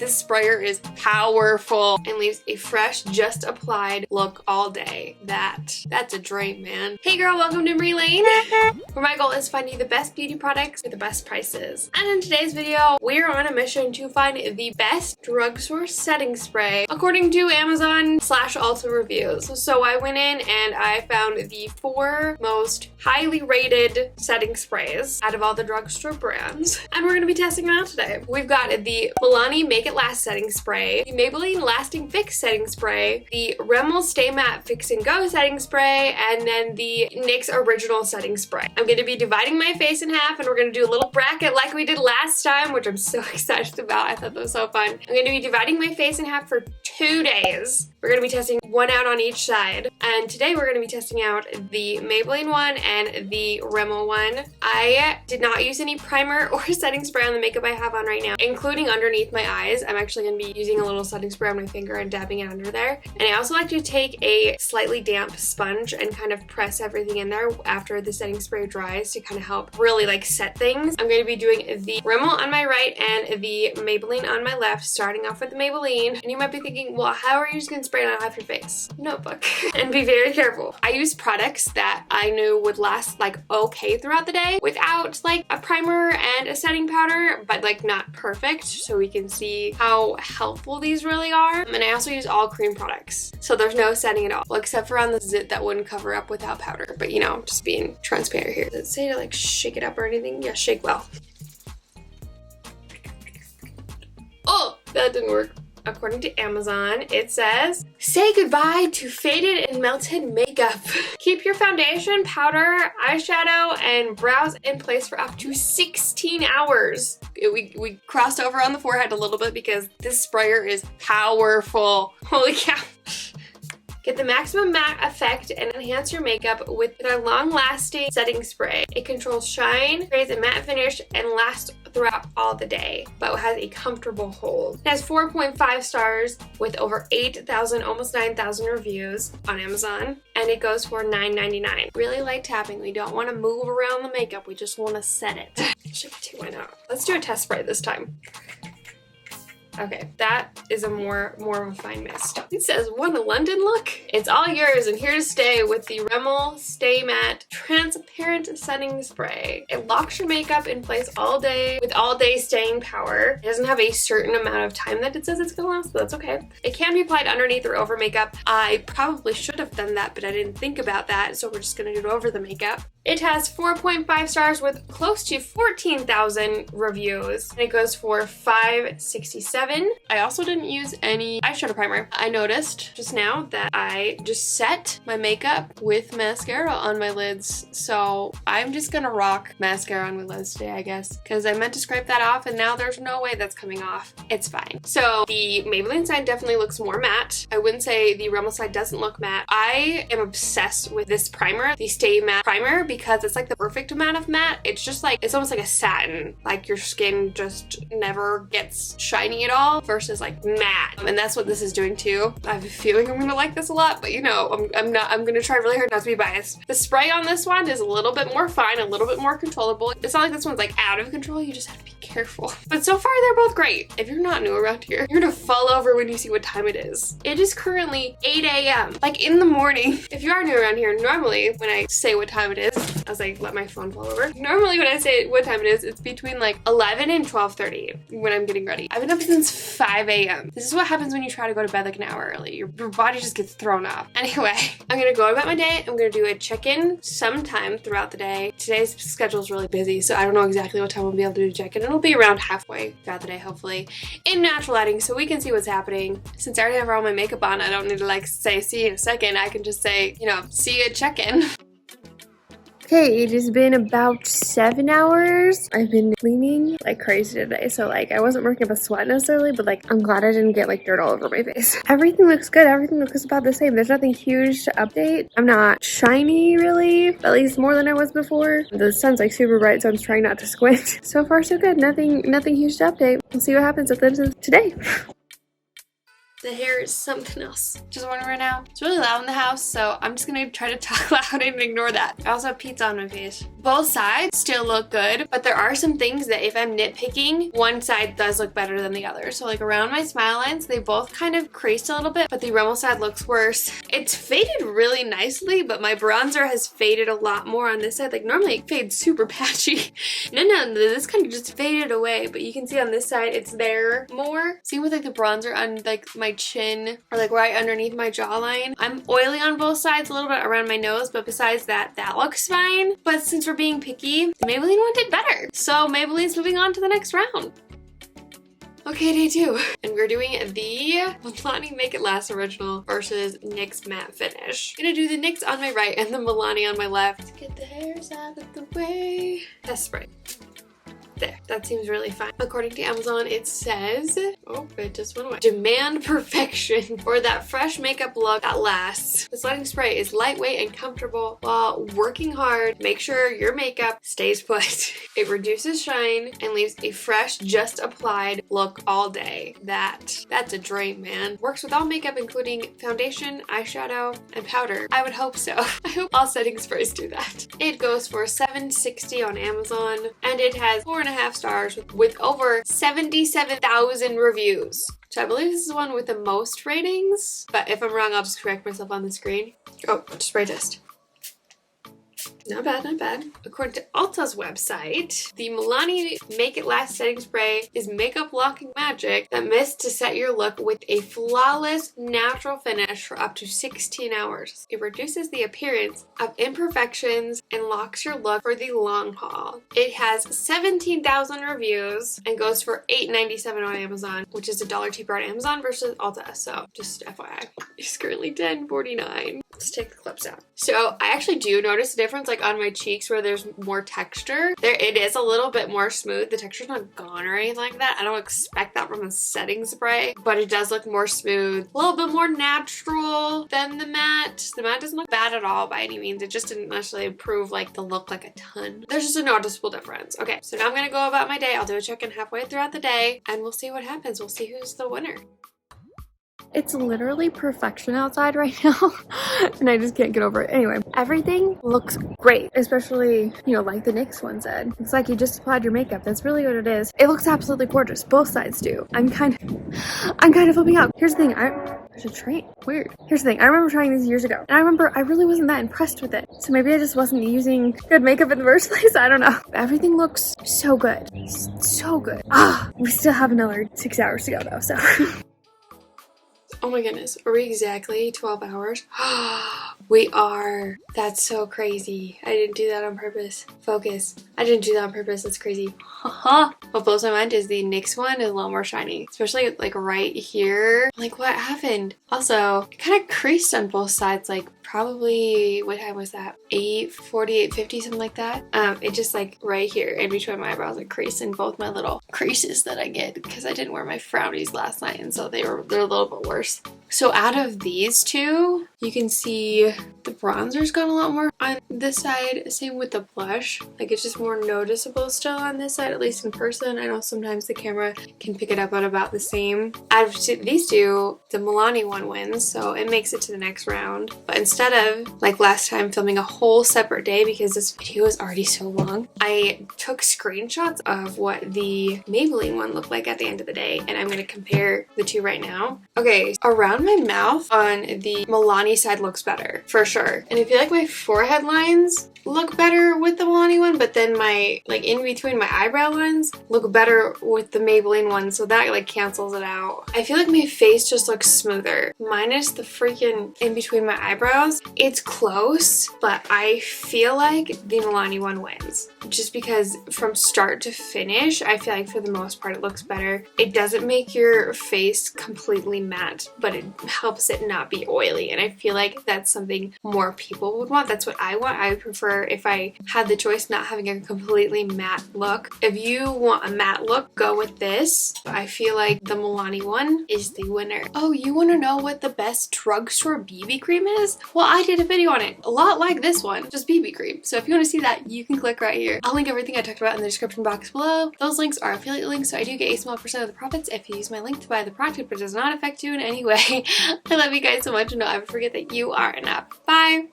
This sprayer is powerful and leaves a fresh, just applied look all day. That's a dream, man. Hey girl, welcome to Emmarie Lane, where my goal is finding the best beauty products with the best prices. And in today's video, we're on a mission to find the best drugstore setting spray according to Amazon/Ulta reviews. So I went in and I found the 4 most highly rated setting sprays out of all the drugstore brands, and we're going to be testing them out today. We've got the Milani Make It Last setting spray, the Maybelline Lasting Fix setting spray, the Rimmel Stay Matte Fix and Go setting spray, and then the NYX Original setting spray. I'm going to be dividing my face in half, and we're going to do a little bracket like we did last time, which I'm so excited about. I thought that was so fun. I'm going to be dividing my face in half for 2 days. We're going to be testing one out on each side, and today we're going to be testing out the Maybelline one and the Rimmel one. I did not use any primer or setting spray on the makeup I have on right now, including underneath my eyes. I'm actually going to be using a little setting spray on my finger and dabbing it under there. And I also like to take a slightly damp sponge and kind of press everything in there after the setting spray dries to kind of help really like set things. I'm going to be doing the Rimmel on my right and the Maybelline on my left, starting off with the Maybelline. And you might be thinking, well, how are you just going to spray it on half your face? Notebook. And be very careful. I use products that I knew would last like okay throughout the day without like a primer and a setting powder, but like not perfect, so we can see how helpful these really are. And I also use all cream products, so there's no setting at all, well, except for on the zit that wouldn't cover up without powder. But you know, just being transparent here. Does it say to like shake it up or anything? Yeah, shake well. Oh, that didn't work. According to Amazon, it says, say goodbye to faded and melted makeup. Keep your foundation, powder, eyeshadow, and brows in place for up to 16 hours. We crossed over on the forehead a little bit because this sprayer is powerful. Holy cow. Get the maximum matte effect and enhance your makeup with a long-lasting setting spray. It controls shine, creates a matte finish, and lasts throughout all the day, but has a comfortable hold. It has 4.5 stars with over 8,000, almost 9,000 reviews on Amazon, and it goes for $9.99. Really light tapping. We don't want to move around the makeup. We just want to set it. Shake it too, why not? Let's do a test spray this time. Okay, that is a more of a fine mist. It says, want a London look? It's all yours and here to stay with the Rimmel Stay Matte Transparent Setting Spray. It locks your makeup in place all day with all day staying power. It doesn't have a certain amount of time that it says it's gonna last, but that's okay. It can be applied underneath or over makeup. I probably should have done that, but I didn't think about that, so we're just gonna do it over the makeup. It has 4.5 stars with close to 14,000 reviews, and it goes for $5.67. I also didn't use any eyeshadow primer. I noticed just now that I just set my makeup with mascara on my lids, so I'm just gonna rock mascara on my lids today, I guess, because I meant to scrape that off and now there's no way that's coming off. It's fine. So the Maybelline side definitely looks more matte. I wouldn't say the Rimmel side doesn't look matte. I am obsessed with this primer, the Stay Matte Primer, because it's like the perfect amount of matte. It's just like, it's almost like a satin. Like your skin just never gets shiny at all versus like matte. And that's what this is doing too. I have a feeling I'm gonna like this a lot, but you know, I'm gonna try really hard not to be biased. The spray on this one is a little bit more fine, a little bit more controllable. It's not like this one's like out of control, you just have to be careful. But so far they're both great. If you're not new around here, you're gonna fall over when you see what time it is. It is currently 8 a.m. like in the morning. If you are new around here, normally when I say what time it is, as I let my phone fall over, normally when I say what time it is, it's between like 11 and 12:30 when I'm getting ready. I've been up since 5 a.m. This is what happens when you try to go to bed like an hour early. Your body just gets thrown off. Anyway, I'm gonna go about my day. I'm gonna do a check-in sometime throughout the day. Today's schedule is really busy, so I don't know exactly what time we'll be able to do a check-in. It'll be around halfway throughout the day, hopefully, in natural lighting, so we can see what's happening. Since I already have all my makeup on, I don't need to like say see you in a second. I can just say, you know, see you at check-in. Okay, it has been about 7 hours. I've been cleaning like crazy today, so like I wasn't working up a sweat necessarily, but like I'm glad I didn't get like dirt all over my face. Everything looks good. Everything looks about the same. There's nothing huge to update. I'm not shiny really, at least more than I was before. The sun's like super bright, so I'm trying not to squint. So far so good. Nothing huge to update. We'll see what happens at the end of today. The hair is something else. Just wondering right now. It's really loud in the house, so I'm just gonna try to talk loud and ignore that. I also have pizza on my face. Both sides still look good, but there are some things that if I'm nitpicking, one side does look better than the other. So like around my smile lines, they both kind of creased a little bit, but the Rimmel side looks worse. It's faded really nicely, but my bronzer has faded a lot more on this side. Like normally it fades super patchy. No, this kind of just faded away, but you can see on this side it's there more. See with like the bronzer on like my chin or like right underneath my jawline. I'm oily on both sides, a little bit around my nose, but besides that, that looks fine. But since we're being picky, the Maybelline one did better. So Maybelline's moving on to the next round. Okay, day 2. And we're doing the Milani Make It Last Original versus NYX Matte Finish. I'm gonna do the NYX on my right and the Milani on my left. Get the hairs out of the way. Test spray. There, that seems really fine. According to Amazon, it says, oh, it just went away. Demand perfection for that fresh makeup look that lasts. The setting spray is lightweight and comfortable while working hard. Make sure your makeup stays put. It reduces shine and leaves a fresh, just applied look all day. That's a dream, man. Works with all makeup, including foundation, eyeshadow, and powder. I would hope so. I hope all setting sprays do that. It goes for $7.60 on Amazon, and it has 4.5 stars with over 77,000 reviews. So I believe this is the one with the most ratings, but if I'm wrong, I'll just correct myself on the screen. Oh, spray test. Not bad, not bad. According to Ulta's website, the Milani Make It Last setting spray is makeup locking magic that mist to set your look with a flawless, natural finish for up to 16 hours. It reduces the appearance of imperfections and locks your look for the long haul. It has 17,000 reviews and goes for $8.97 on Amazon, which is $1 cheaper on Amazon versus Ulta. So just FYI, it's currently $10.49. Let's take the clips out. So I actually do notice a difference like on my cheeks where there's more texture. There it is a little bit more smooth. The texture's not gone or anything like that. I don't expect that from a setting spray, but it does look more smooth, a little bit more natural than the matte. The matte doesn't look bad at all by any means. It just didn't necessarily improve like the look like a ton. There's just a noticeable difference. Okay, so now I'm gonna go about my day. I'll do a check-in halfway throughout the day and we'll see what happens. We'll see who's the winner. It's literally perfection outside right now and I just can't get over it. Anyway, everything looks great, especially, you know, like the NYX one said. It's like you just applied your makeup. That's really what it is. It looks absolutely gorgeous. Both sides do. I'm kind of flipping out. Here's the thing. I should train. Weird. Here's the thing. I remember trying these years ago and I remember I really wasn't that impressed with it. So maybe I just wasn't using good makeup in the first place. I don't know. Everything looks so good. So good. We still have another 6 hours to go though, so. Oh my goodness, are we exactly 12 hours? We are. That's so crazy. I didn't do that on purpose. Focus. I didn't do that on purpose. That's crazy. What blows my mind is the NYX one is a little more shiny, especially like right here. Like what happened? Also, it kind of creased on both sides, like probably, what time was that? 8:40, 8:50, something like that. It just like right here in between my eyebrows, it creased in both my little creases that I get because I didn't wear my frownies last night, and so they're a little bit worse. So out of these two, you can see the bronzer's gone a lot more on this side. Same with the blush. Like it's just more noticeable still on this side, at least in person. I know sometimes the camera can pick it up at about the same. Out of these two, the Milani one wins, so it makes it to the next round. But instead of, like last time, filming a whole separate day because this video is already so long, I took screenshots of what the Maybelline one looked like at the end of the day, and I'm going to compare the two right now. Okay, around my mouth on the Milani side looks better, for sure. And I feel like my forehead lines look better with the Milani one, but then my, like in between my eyebrow lines look better with the Maybelline one, so that like cancels it out. I feel like my face just looks smoother, minus the freaking in between my eyebrows. It's close, but I feel like the Milani one wins. Just because from start to finish, I feel like for the most part it looks better. It doesn't make your face completely matte, but it helps it not be oily, and I feel like that's something more people would want. That's what I want. I would prefer, if I had the choice, not having a completely matte look. If you want a matte look, go with this. I feel like the Milani one is the winner. Oh, you want to know what the best drugstore BB cream is? Well, I did a video on it. A lot like this one, just BB cream. So if you want to see that, you can click right here. I'll link everything I talked about in the description box below. Those links are affiliate links, so I do get a small percent of the profits if you use my link to buy the product, but it does not affect you in any way. I love you guys so much, and don't ever forget that you are enough. Bye!